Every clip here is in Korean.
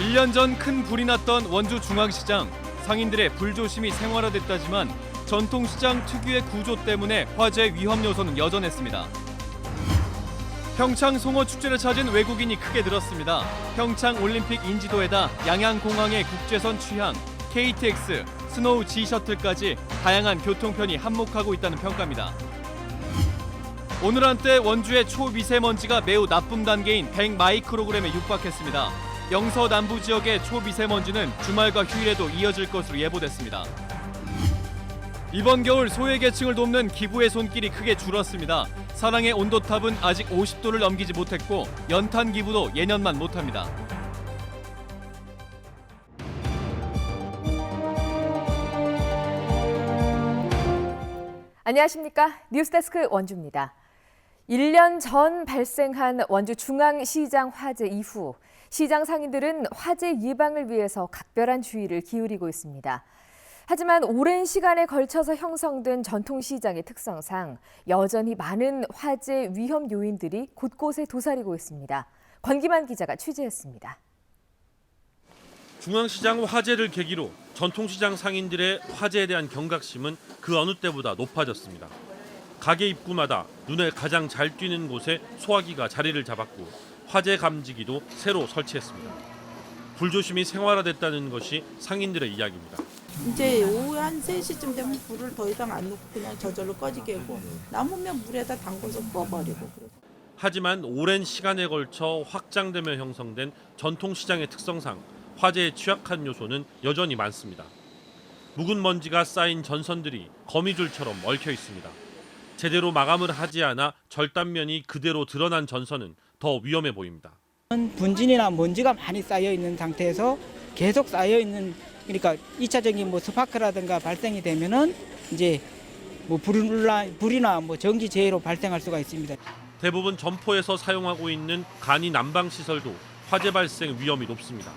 1년 전 큰 불이 났던 원주 중앙시장. 상인들의 불조심이 생활화됐다지만 전통시장 특유의 구조 때문에 화재 위험 요소는 여전했습니다. 평창 송어축제를 찾은 외국인이 크게 늘었습니다. 평창 올림픽 인지도에다 양양공항의 국제선 취항, KTX, 스노우 G셔틀까지 다양한 교통편이 한몫하고 있다는 평가입니다. 오늘 한때 원주의 초미세먼지가 매우 나쁨 단계인 100마이크로그램에 육박했습니다. 영서 남부 지역의 초미세먼지는 주말과 휴일에도 이어질 것으로 예보됐습니다. 이번 겨울 소외계층을 돕는 기부의 손길이 크게 줄었습니다. 사랑의 온도탑은 아직 50도를 넘기지 못했고 연탄 기부도 예년만 못합니다. 안녕하십니까? 뉴스데스크 원주입니다. 1년 전 발생한 원주 중앙시장 화재 이후 시장 상인들은 화재 예방을 위해서 각별한 주의를 기울이고 있습니다. 하지만 오랜 시간에 걸쳐서 형성된 전통시장의 특성상 여전히 많은 화재 위험 요인들이 곳곳에 도사리고 있습니다. 권기만 기자가 취재했습니다. 중앙시장 화재를 계기로 전통시장 상인들의 화재에 대한 경각심은 그 어느 때보다 높아졌습니다. 가게 입구마다 눈에 가장 잘 띄는 곳에 소화기가 자리를 잡았고 화재 감지기도 새로 설치했습니다. 불조심이 생활화됐다는 것이 상인들의 이야기입니다. 이제 오후 한 3시쯤 되면 불을 더 이상 안 놓고 그냥 저절로 꺼지게 하고 남으면 물에다 담궈서 꺼버리고. 하지만 오랜 시간에 걸쳐 확장되며 형성된 전통시장의 특성상 화재에 취약한 요소는 여전히 많습니다. 묵은 먼지가 쌓인 전선들이 거미줄처럼 얽혀 있습니다. 제대로 마감을 하지 않아 절단면이 그대로 드러난 전선은 더 위험해 보입니다. 분진이나 먼지가 많이 쌓여 있는 상태에서 계속 쌓여 있는, 그러니까 2차적인 스파크라든가 발생이 되면은 이제 불이나 전기 재해로 발생할 수가 있습니다. 대부분 점포에서 사용하고 있는 간이 난방 시설도 화재 발생 위험이 높습니다.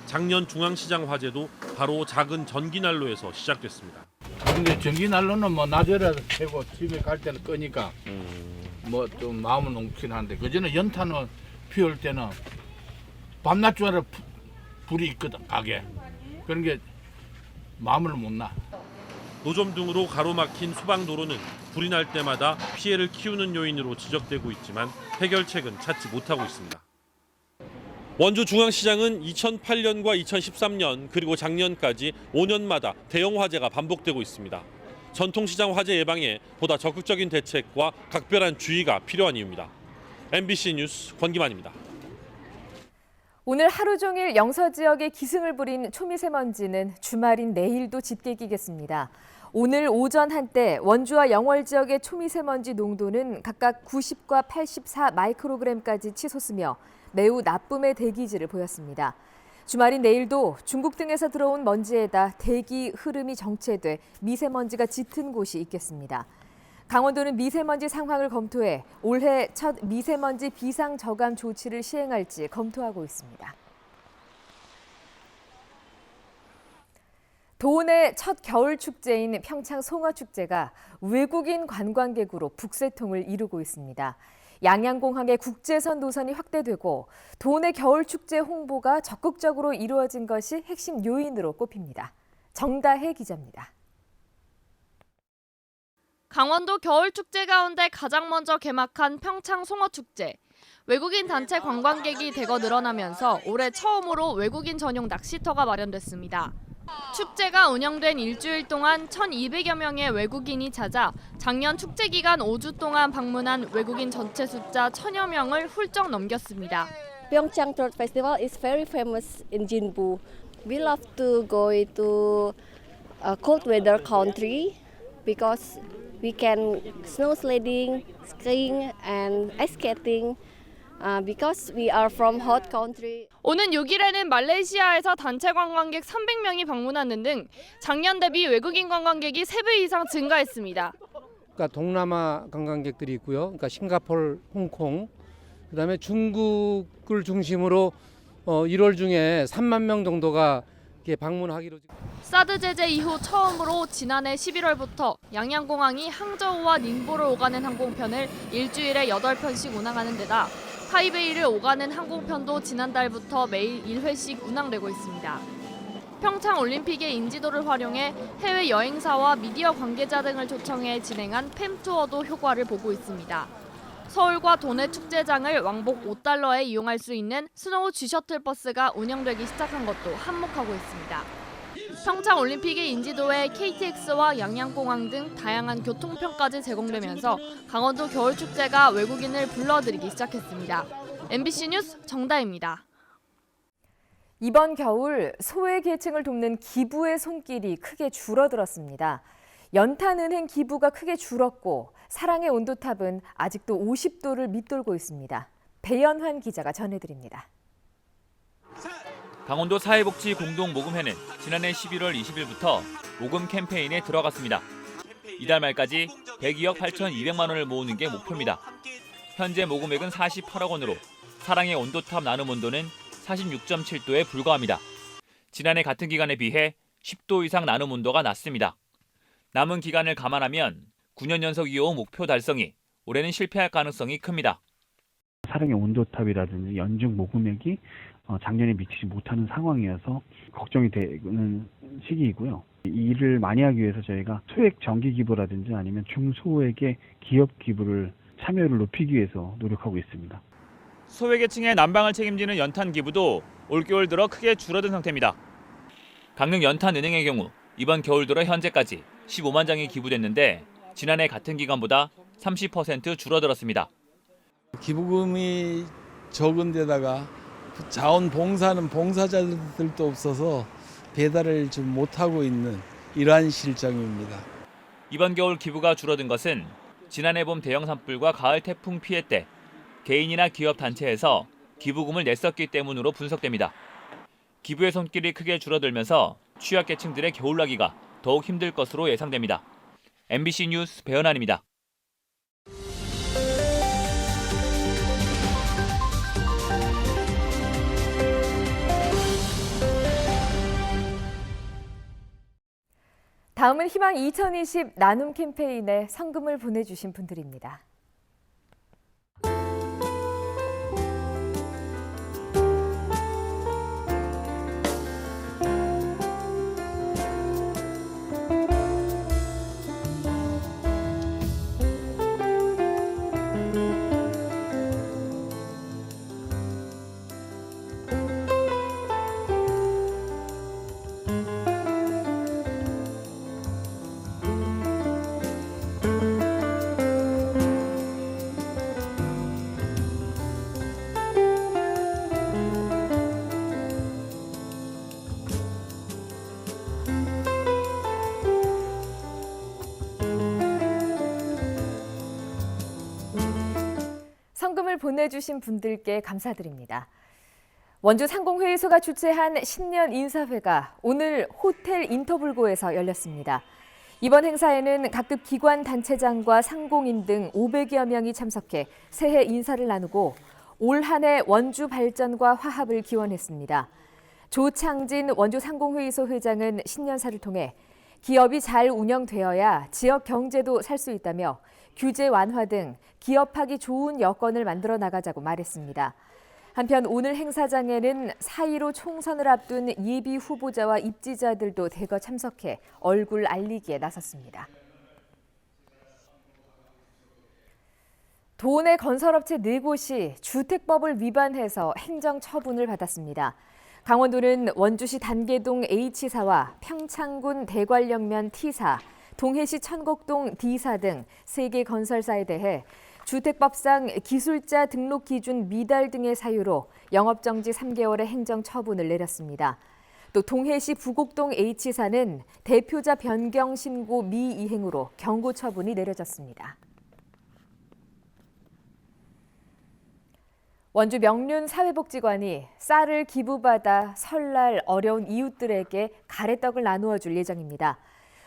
작년 중앙시장 화재도 바로 작은 전기난로에서 시작됐습니다. 근데 전기난로는 낮에라도 켜고 집에 갈 때는 끄니까 좀 마음은 놓긴 한데 그전에 연탄을 피울 때는 밤낮 중에 불이 있거든 가게. 그런 게 마음을 못 놔. 노점 등으로 가로막힌 소방도로는 불이 날 때마다 피해를 키우는 요인으로 지적되고 있지만 해결책은 찾지 못하고 있습니다. 원주 중앙시장은 2008년과 2013년 그리고 작년까지 5년마다 대형 화재가 반복되고 있습니다. 전통시장 화재 예방에 보다 적극적인 대책과 각별한 주의가 필요한 이유입니다. MBC 뉴스 권기만입니다. 오늘 하루 종일 영서 지역에 기승을 부린 초미세먼지는 주말인 내일도 짙게 끼겠습니다. 오늘 오전 한때 원주와 영월 지역의 초미세먼지 농도는 각각 90과 84 마이크로그램까지 치솟으며 매우 나쁨의 대기질을 보였습니다. 주말인 내일도 중국 등에서 들어온 먼지에다 대기 흐름이 정체돼 미세먼지가 짙은 곳이 있겠습니다. 강원도는 미세먼지 상황을 검토해 올해 첫 미세먼지 비상 저감 조치를 시행할지 검토하고 있습니다. 도내 첫 겨울 축제인 평창 송어축제가 외국인 관광객으로 북새통을 이루고 있습니다. 양양공항의 국제선 노선이 확대되고 도내 겨울축제 홍보가 적극적으로 이루어진 것이 핵심 요인으로 꼽힙니다. 정다혜 기자입니다. 강원도 겨울축제 가운데 가장 먼저 개막한 평창 송어축제. 외국인 단체 관광객이 대거 늘어나면서 올해 처음으로 외국인 전용 낚시터가 마련됐습니다. 축제가 운영된 일주일 동안 1,200여 명의 외국인이 찾아 작년 축제 기간 5주 동안 방문한 외국인 전체 숫자 1,000여 명을 훌쩍 넘겼습니다. Pyeongchang Trout Festival is very famous in Jinbu. We love to go to a cold weather country because we can snow sledding, skiing and ice skating. Because we are from hot country. 오는 6일에는 말레이시아에서 단체 관광객 300명이 방문하는 등 작년 대비 외국인 관광객이 3배 이상 증가했습니다. 그러니까 동남아 관광객들이 있고요. 그러니까 싱가포르, 홍콩, 그다음에 중국을 중심으로 1월 중에 3만 명 정도가 방문하기로. 사드 제재 이후 처음으로 지난해 11월부터 양양공항이 항저우와 닝보를 오가는 항공편을 일주일에 8편씩 운항하는 데다 타이베이를 오가는 항공편도 지난달부터 매일 1회씩 운항되고 있습니다. 평창 올림픽의 인지도를 활용해 해외 여행사와 미디어 관계자 등을 초청해 진행한 팸 투어도 효과를 보고 있습니다. 서울과 도내 축제장을 왕복 $5에 이용할 수 있는 스노우 G셔틀 버스가 운영되기 시작한 것도 한몫하고 있습니다. 평창 올림픽의 인지도에 KTX와 양양공항 등 다양한 교통편까지 제공되면서 강원도 겨울축제가 외국인을 불러들이기 시작했습니다. MBC 뉴스 정다혜입니다. 이번 겨울 소외계층을 돕는 기부의 손길이 크게 줄어들었습니다. 연탄은행 기부가 크게 줄었고 사랑의 온도탑은 아직도 50도를 밑돌고 있습니다. 배연환 기자가 전해드립니다. 강원도 사회복지 공동모금회는 지난해 11월 20일부터 모금 캠페인에 들어갔습니다. 이달 말까지 102억 8,200만 원을 모으는 게 목표입니다. 현재 모금액은 48억 원으로 사랑의 온도탑 나눔 온도는 46.7도에 불과합니다. 지난해 같은 기간에 비해 10도 이상 나눔 온도가 낮습니다. 남은 기간을 감안하면 9년 연속 이어온 목표 달성이 올해는 실패할 가능성이 큽니다. 사랑의 온도탑이라든지 연중 모금액이 작년에 미치지 못하는 상황이어서 걱정이 되는 시기이고요. 이 일을 많이 하기 위해서 저희가 소액 정기 기부라든지 아니면 중소액의 기업 기부를 참여를 높이기 위해서 노력하고 있습니다. 소외계층의 난방을 책임지는 연탄 기부도 올겨울 들어 크게 줄어든 상태입니다. 강릉 연탄은행의 경우 이번 겨울 들어 현재까지 15만 장이 기부됐는데 지난해 같은 기간보다 30% 줄어들었습니다. 기부금이 적은 데다가 자원봉사는 봉사자들도 없어서 배달을 좀 못하고 있는 이러한 실정입니다. 이번 겨울 기부가 줄어든 것은 지난해 봄 대형 산불과 가을 태풍 피해 때 개인이나 기업 단체에서 기부금을 냈었기 때문으로 분석됩니다. 기부의 손길이 크게 줄어들면서 취약계층들의 겨울나기가 더욱 힘들 것으로 예상됩니다. MBC 뉴스 배연환입니다. 다음은 희망 2020 나눔 캠페인에 성금을 보내주신 분들입니다. 성금을 보내주신 분들께 감사드립니다. 원주 상공회의소가 주최한 신년 인사회가 오늘 호텔 인터블고에서 열렸습니다. 이번 행사에는 각급 기관 단체장과 상공인 등 500여 명이 참석해 새해 인사를 나누고 올 한 해 원주 발전과 화합을 기원했습니다. 조창진 원주 상공회의소 회장은 신년사를 통해 기업이 잘 운영되어야 지역 경제도 살 수 있다며 규제 완화 등 기업하기 좋은 여건을 만들어 나가자고 말했습니다. 한편 오늘 행사장에는 4.15 총선을 앞둔 예비 후보자와 입지자들도 대거 참석해 얼굴 알리기에 나섰습니다. 도내 건설업체 4곳이 주택법을 위반해서 행정처분을 받았습니다. 강원도는 원주시 단계동 H사와 평창군 대관령면 T사, 동해시 천곡동 D사 등 3개 건설사에 대해 주택법상 기술자 등록 기준 미달 등의 사유로 영업정지 3개월의 행정처분을 내렸습니다. 또 동해시 부곡동 H사는 대표자 변경 신고 미이행으로 경고 처분이 내려졌습니다. 원주 명륜 사회복지관이 쌀을 기부받아 설날 어려운 이웃들에게 가래떡을 나누어 줄 예정입니다.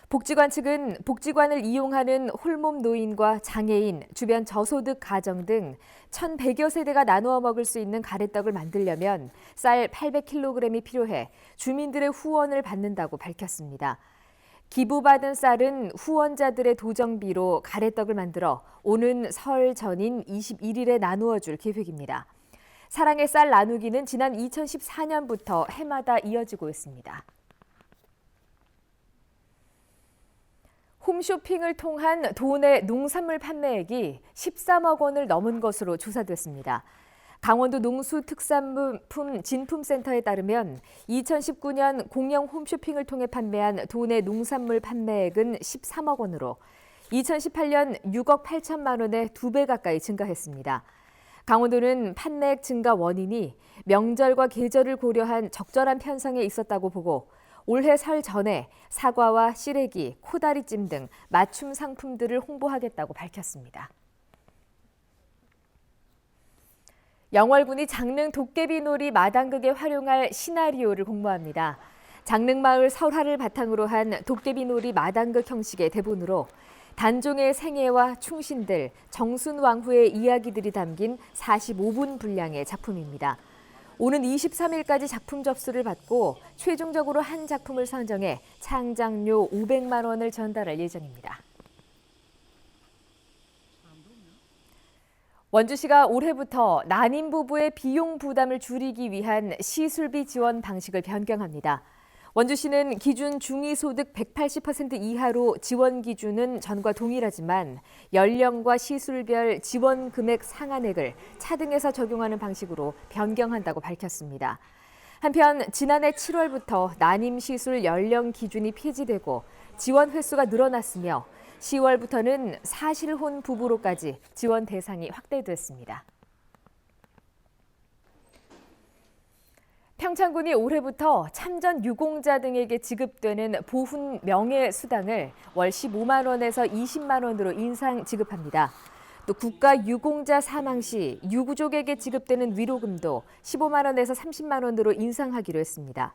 복지관 측은 복지관을 이용하는 홀몸 노인과 장애인, 주변 저소득 가정 등 1,100여 세대가 나누어 먹을 수 있는 가래떡을 만들려면 쌀 800kg이 필요해 주민들의 후원을 받는다고 밝혔습니다. 기부받은 쌀은 후원자들의 도정비로 가래떡을 만들어 오는 설 전인 21일에 나누어 줄 계획입니다. 사랑의 쌀 나누기는 지난 2014년부터 해마다 이어지고 있습니다. 홈쇼핑을 통한 도내 농산물 판매액이 13억 원을 넘은 것으로 조사됐습니다. 강원도 농수특산품 진품센터에 따르면 2019년 공영 홈쇼핑을 통해 판매한 도내 농산물 판매액은 13억 원으로 2018년 6억 8천만 원에 2배 가까이 증가했습니다. 강원도는 판매액 증가 원인이 명절과 계절을 고려한 적절한 편성에 있었다고 보고 올해 설 전에 사과와 시래기, 코다리찜 등 맞춤 상품들을 홍보하겠다고 밝혔습니다. 영월군이 장릉 도깨비놀이 마당극에 활용할 시나리오를 공모합니다. 장릉마을 설화를 바탕으로 한 도깨비놀이 마당극 형식의 대본으로 단종의 생애와 충신들, 정순왕후의 이야기들이 담긴 45분 분량의 작품입니다. 오는 23일까지 작품 접수를 받고 최종적으로 한 작품을 선정해 창작료 500만 원을 전달할 예정입니다. 원주시가 올해부터 난임 부부의 비용 부담을 줄이기 위한 시술비 지원 방식을 변경합니다. 원주시는 기준 중위소득 180% 이하로 지원 기준은 전과 동일하지만 연령과 시술별 지원 금액 상한액을 차등해서 적용하는 방식으로 변경한다고 밝혔습니다. 한편 지난해 7월부터 난임 시술 연령 기준이 폐지되고 지원 횟수가 늘어났으며 10월부터는 사실혼 부부로까지 지원 대상이 확대됐습니다. 평창군이 올해부터 참전 유공자 등에게 지급되는 보훈 명예수당을 월 15만 원에서 20만 원으로 인상 지급합니다. 또 국가 유공자 사망 시 유구족에게 지급되는 위로금도 15만 원에서 30만 원으로 인상하기로 했습니다.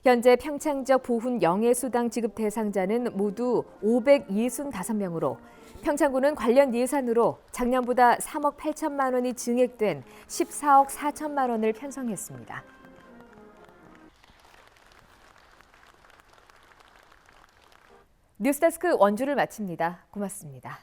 현재 평창 지역 보훈 명예수당 지급 대상자는 모두 565명으로 평창군은 관련 예산으로 작년보다 3억 8천만 원이 증액된 14억 4천만 원을 편성했습니다. 뉴스데스크 원주를 마칩니다. 고맙습니다.